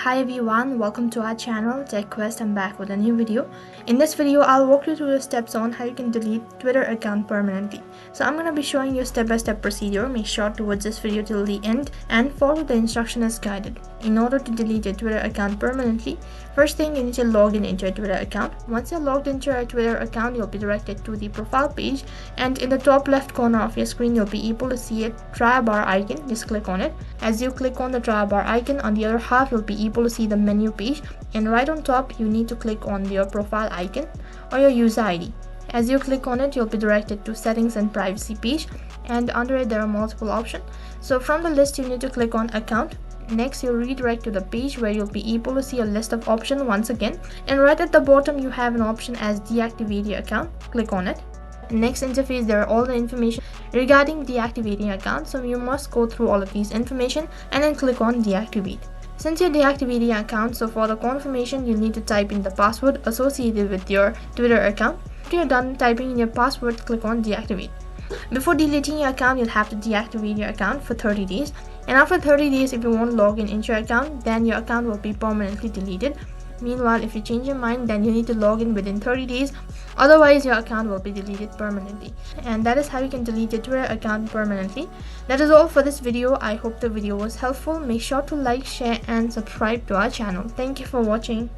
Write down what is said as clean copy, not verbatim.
Hi everyone, welcome to our channel Tech Quest. I'm back with a new video. In this video, I'll walk you through the steps on how you can delete Twitter account permanently. So I'm going to be showing you step-by-step procedure. Make sure to watch this video till the end and follow the instruction as guided. In order to delete your Twitter account permanently, first thing you need to log in into your Twitter account. Once you're logged into your Twitter account, you'll be directed to the profile page, and in the top left corner of your screen, you'll be able to see a try bar icon. Just click on it. As you click on the try bar icon, on the other half, you'll be able to see the menu page, and right on top, you need to click on your profile icon or your user ID. As you click on it, you'll be directed to settings and privacy page, and under it there are multiple options. So from the list, you need to click on account. Next, you'll redirect to the page where you'll be able to see a list of options once again, and right at the bottom you have an option as deactivate your account. Click on it. Next interface, there are all the information regarding deactivating account, so you must go through all of these information and then click on deactivate. Since you're deactivating your account, so for the confirmation, you need to type in the password associated with your Twitter account. After you're done typing in your password, click on deactivate. Before deleting your account, you'll have to deactivate your account for 30 days. And after 30 days, if you won't log in into your account, then your account will be permanently deleted. Meanwhile, if you change your mind, then you need to log in within 30 days. Otherwise, your account will be deleted permanently. And that is how you can delete your Twitter account permanently. That is all for this video. I hope the video was helpful. Make sure to like, share, and subscribe to our channel. Thank you for watching.